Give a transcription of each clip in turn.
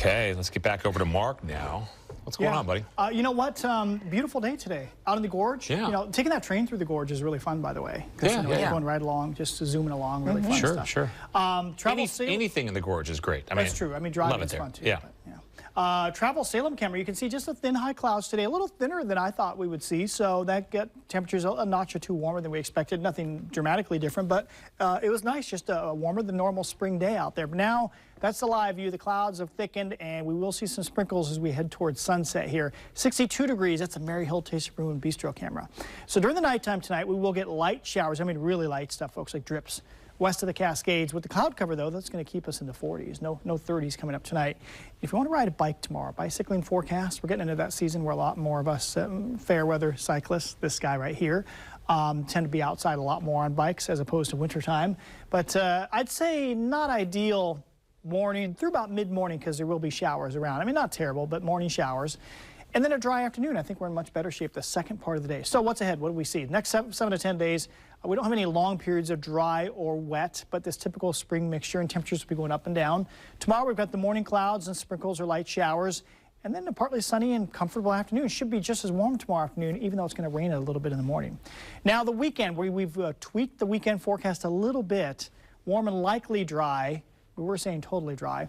Okay, let's get back over to Mark now. What's going on, buddy? You know what? Beautiful day today. Out in the gorge. Yeah. You know, taking that train through the gorge is really fun, by the way. Yeah, going right along, just zooming along, really fun stuff. Sure. Anything in the gorge is great. I mean, that's true. I mean, driving is fun too. Yeah. Travel Salem camera, you can see just the thin high clouds today, a little thinner than I thought we would see, so that got temperatures a notch or two warmer than we expected. Nothing dramatically different, but it was nice, just a warmer than normal spring day out there. But now that's the live view. The clouds have thickened, and we will see some sprinkles as we head towards sunset here. 62 degrees, that's a Mary Hill Tasty Brew and Bistro camera. So during the nighttime tonight, we will get light showers. I mean, really light stuff, folks, like drips west of the Cascades. With the cloud cover, though, that's going to keep us in the 40s. No 30s coming up tonight. If you want to ride a bike tomorrow, bicycling forecast, we're getting into that season where a lot more of us fair weather cyclists, this guy right here, tend to be outside a lot more on bikes as opposed to wintertime. But I'd say not ideal morning through about mid-morning because there will be showers around. I mean, not terrible, but morning showers. And then a dry afternoon. I think we're in much better shape the second part of the day. So what's ahead? What do we see? Next 7 to 10 days, we don't have any long periods of dry or wet, but this typical spring mixture and temperatures will be going up and down. Tomorrow we've got the morning clouds and sprinkles or light showers. And then a partly sunny and comfortable afternoon. Should be just as warm tomorrow afternoon, even though it's going to rain a little bit in the morning. Now the weekend, we've tweaked the weekend forecast a little bit. Warm and likely dry. We were saying totally dry.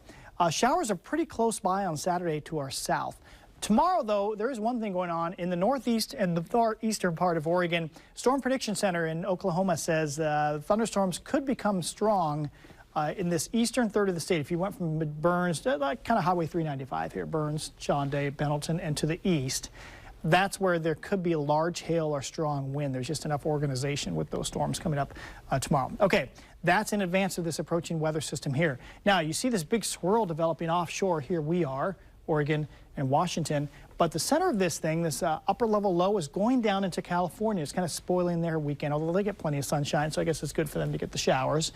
Showers are pretty close by on Saturday to our south. Tomorrow, though, there is one thing going on in the northeast and the far eastern part of Oregon. Storm Prediction Center in Oklahoma says thunderstorms could become strong in this eastern third of the state. If you went from Burns, like kind of Highway 395 here, Burns, John Day, Pendleton, and to the east, that's where there could be a large hail or strong wind. There's just enough organization with those storms coming up tomorrow. Okay, that's in advance of this approaching weather system here. Now, you see this big swirl developing offshore. Here we are, Oregon and Washington, but the center of this thing, this upper level low, is going down into California. It's kind of spoiling their weekend, although they get plenty of sunshine, so I guess it's good for them to get the showers.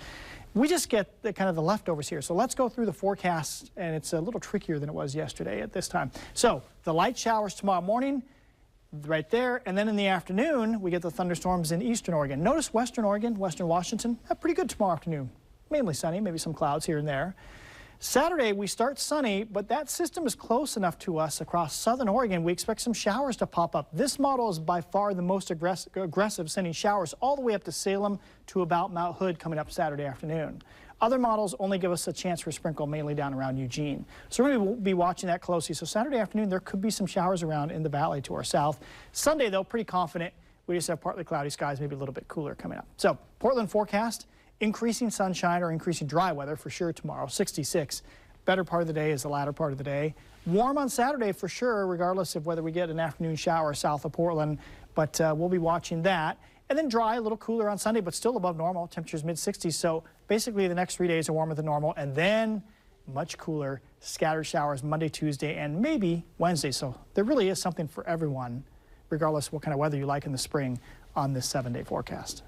We just get the kind of the leftovers here. So let's go through the forecast, and it's a little trickier than it was yesterday at this time. So the light showers tomorrow morning, right there, and then in the afternoon, we get the thunderstorms in eastern Oregon. Notice western Oregon, western Washington, pretty good tomorrow afternoon. Mainly sunny, maybe some clouds here and there. Saturday, we start sunny, but that system is close enough to us across southern Oregon. We expect some showers to pop up. This model is by far the most aggressive, sending showers all the way up to Salem to about Mount Hood coming up Saturday afternoon. Other models only give us a chance for a sprinkle, mainly down around Eugene. So we're going to be watching that closely. So Saturday afternoon, there could be some showers around in the valley to our south. Sunday, though, pretty confident. We just have partly cloudy skies, maybe a little bit cooler coming up. So Portland forecast. Increasing sunshine or increasing dry weather for sure tomorrow, 66. Better part of the day is the latter part of the day. Warm on Saturday for sure, regardless of whether we get an afternoon shower south of Portland, but we'll be watching that. And then dry, a little cooler on Sunday, but still above normal, temperatures mid-60s. So basically the next 3 days are warmer than normal, and then much cooler, scattered showers Monday, Tuesday, and maybe Wednesday. So there really is something for everyone, regardless of what kind of weather you like in the spring on this 7-day forecast.